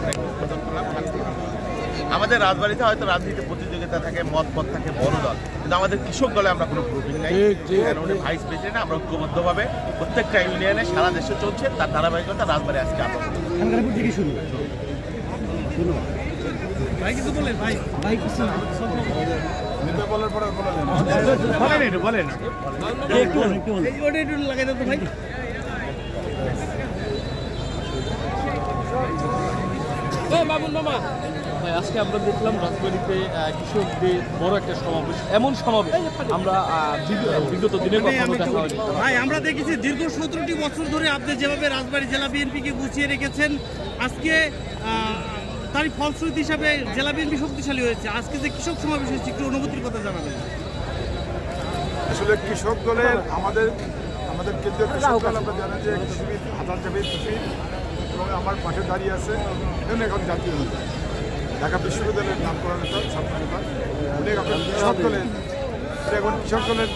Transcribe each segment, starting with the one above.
আমরা উদ্বোধন করলাম। আমাদের রাজবাড়িতে হয়তো রাজনীতি প্রতিযোগিতা থাকে, মত থাকে, বড় দল, কিন্তু আমাদের কৃষক দলে আমরা কোনো গ্রুপিং নাই। উনি ভাইস প্রেসিডেন্ট, আমরা ঐক্যবদ্ধভাবে প্রত্যেকটা ইউনিয়নে সারা দেশে চলছে, তার ধারাবাহিকতা রাজবাড়ি আজকে আমরা আজকে আমরা দেখলাম রাজবাড়িতে কৃষকদের বড় একটা সমাবেশ, এমন সমাবেশ আমরা বিগত দিনে কখনো দেখা হয়নি। ভাই আমরা দেখেছি দীর্ঘ 17টি বছর ধরে আপনি যেভাবে রাজবাড়ী জেলা বিএনপিকে গুছিয়ে রেখেছেন, আজকে তারই ফলশ্রুতি হিসাবে জেলা বিএনপি শক্তিশালী হয়েছে। আজকে যে কৃষক সমাবেশ হয়েছে, একটু অনুভূতির কথা জানাবেন। আসলে কৃষক দলের আমাদের কেন্দ্রীয় কৃষক দল, আমরা জানেন যে কৃষিবিদ হাসান জাভেদ এবং আমার পাশে দাঁড়িয়ে আছে, এখানে এখন জাতীয় নেতা, ঢাকা বিশ্ববিদ্যালয়ের নামকরণ নেতা, ছাত্র নেতা, উনি এখন কৃষক দলের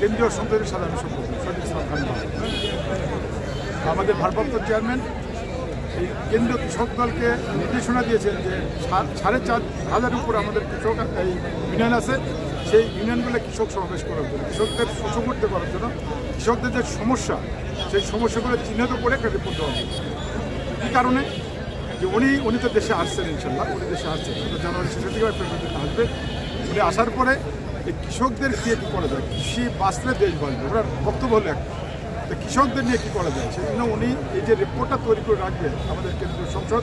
কেন্দ্রীয় সংসদের সাধারণ সম্পাদক শহীদুল ইসলাম খান। আমাদের ভারপ্রাপ্ত চেয়ারম্যান এই কেন্দ্রীয় কৃষক দলকে নির্দেশনা দিয়েছেন যে 4,500 উপর আমাদের কৃষক এই ইউনিয়ন আছে, সেই ইউনিয়নগুলো কৃষক সমাবেশ করার জন্য, কৃষকদের সুসংগঠিত করার জন্য, কৃষকদের যে সমস্যা সেই সমস্যাগুলো চিহ্নিত করে একটা রিপোর্ট দেওয়া হবে। কী কারণে? যে উনি তো দেশে আসছেন, ইনশাল্লাহ উনি দেশে আসছেন, জানুয়ারি শেষের দিকে ফেব্রুয়ারিতে আসবে। উনি আসার পরে এই কৃষকদের দিয়ে কী করা যায়, কৃষি বাঁচলে দেশ বাঁচবে, ওনার বক্তব্য হলো একটা, তো কৃষকদের নিয়ে কী করা যায়, সেই জন্য উনি এই যে রিপোর্টটা তৈরি করে রাখবে, আমাদের কেন্দ্রীয় সংসদ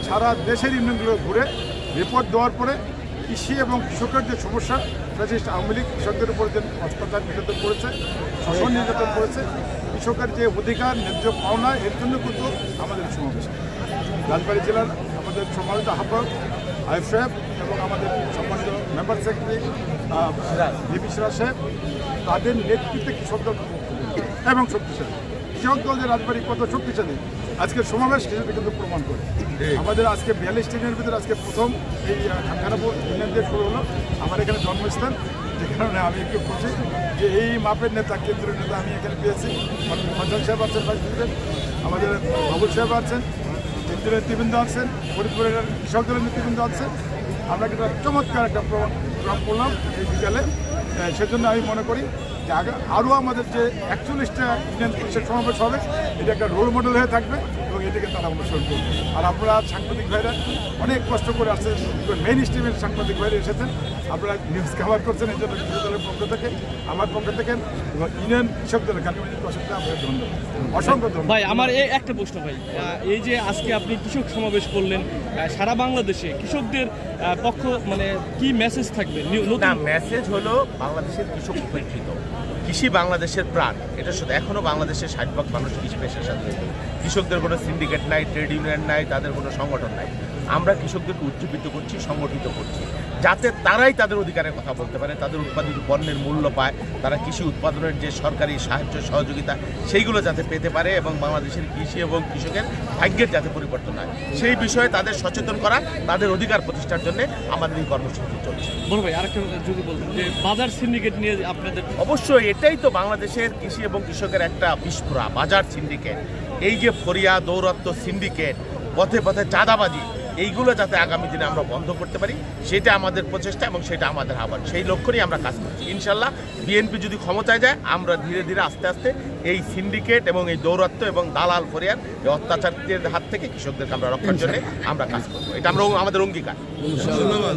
সারা দেশের ইউনিয়নগুলো ঘুরে রিপোর্ট দেওয়ার পরে কৃষি এবং কৃষকের যে সমস্যা, ফ্যাসিস্ট আওয়ামী লীগ কৃষকদের উপর যে অত্যাচার নির্যাতন করেছে, শোষণ নির্যাতন করেছে, কৃষকের যে অধিকার ন্যায্য পাওনা, এর জন্য কিন্তু আমাদের সমাবেশ। রাজবাড়ী জেলার আমাদের সম্মানিত আহ্বায়ক আইফ সাহেব এবং আমাদের সম্মানিত মেম্বার সেক্রেটারি ভিপি সিরাজ সাহেব, তাদের নেতৃত্বে কৃষক দল এবং শক্তিশালী। কৃষক দল যে রাজবাড়ি কত শক্তিশালী আজকের সমাবেশ হিসেবে কিন্তু প্রমাণ করে। আমাদের আজকে 42 ইউনিয়নের ভিতরে আজকে প্রথম এই খানখানাপুর ইউনিয়ন দিয়ে শুরু হলো, আমার এখানে জন্মস্থান, যে কারণে আমি একটু খুশি যে এই মাপের নেতা, কেন্দ্রীয় নেতা আমি এখানে পেয়েছি। ফজল সাহেব আছেন ভাইস প্রেসিডেন্ট, আমাদের বাবুল সাহেব আছেন, কেন্দ্রীয় নেতৃবৃন্দ আছেন, ফরিদপুরের কৃষক দলের নেতৃবৃন্দ আছেন। আমরা কিন্তু চমৎকার একটা প্রোগ্রাম করলাম এই বিকালে। সেজন্য আমি মনে করি যে আরও আমাদের যে 41টা ইউনিয়ন কৃষক সমাবেশ হবে, এটা একটা রোল মডেল হয়ে থাকবে এবং এটাকে তারা অনুসরণ করবে। আর আপনারা সাংবাদিক ভাইরা অনেক কষ্ট করে আসছেন, মেইন স্ট্রিমের সাংবাদিক ভাইরা এসেছেন, আপনারা নিউজ কভার করছেন, এই জন্য কৃষক দলের পক্ষ থেকে, আমার পক্ষ থেকে এবং ইউনিয়ন কৃষক দলের কালীগঞ্জের প্রশাসনকে আপনাদের ধন্যবাদ, অসংখ্য ধন্যবাদ। ভাই আমার একটা প্রশ্ন ভাই, এই যে আজকে আপনি কৃষক সমাবেশ করলেন, সারা বাংলাদেশে কৃষকদের পক্ষ মানে কি মেসেজ থাকবে? মেসেজ হলো বাংলাদেশের কৃষক উপেক্ষিত, কৃষি বাংলাদেশের প্রাণ, এটা শুধু এখনও বাংলাদেশের 60% মানুষ কৃষি পেশার সাথে। কৃষকদের কোনো সিন্ডিকেট নাই, ট্রেড ইউনিয়ন নাই, তাদের কোনো সংগঠন নাই। আমরা কৃষকদেরকে উজ্জীবিত করছি, সংগঠিত করছি, যাতে তারাই তাদের অধিকারের কথা বলতে পারে, তাদের উৎপাদিত পণ্যের মূল্য পায়, তারা কৃষি উৎপাদনের যে সরকারি সাহায্য সহযোগিতা সেইগুলো যাতে পেতে পারে এবং বাংলাদেশের কৃষি এবং কৃষকের ভাগ্যের যাতে পরিবর্তন হয় সেই বিষয়ে তাদের সচেতন করা, তাদের অধিকার প্রতিষ্ঠার জন্য আমাদের এই কর্মসূচি চলছে। বড় ভাই আরেকটা যদি বলতেন যে বাজার সিন্ডিকেট নিয়ে আপনাদের, অবশ্যই এটাই তো বাংলাদেশের কৃষি এবং কৃষকের একটা বিস্ফোরা, বাজার সিন্ডিকেট। এই যে ফরিয়া দৌরাত্ম্য সিন্ডিকেট, পথে পথে চাঁদাবাজি, এইগুলো যাতে আগামী দিনে আমরা বন্ধ করতে পারি, সেটা আমাদের প্রচেষ্টা এবং সেটা আমাদের আহ্বান। সেই লক্ষ্য নিয়ে আমরা কাজ করছি। ইনশাল্লাহ বিএনপি যদি ক্ষমতায় যায়, আমরা ধীরে ধীরে আস্তে আস্তে এই সিন্ডিকেট এবং এই দৌরাত্ম্য এবং দালাল ফরিয়ার এই অত্যাচারের হাত থেকে কৃষকদেরকে আমরা রক্ষার জন্য আমরা কাজ করবো। এটা আমরা আমাদের অঙ্গীকার। ধন্যবাদ।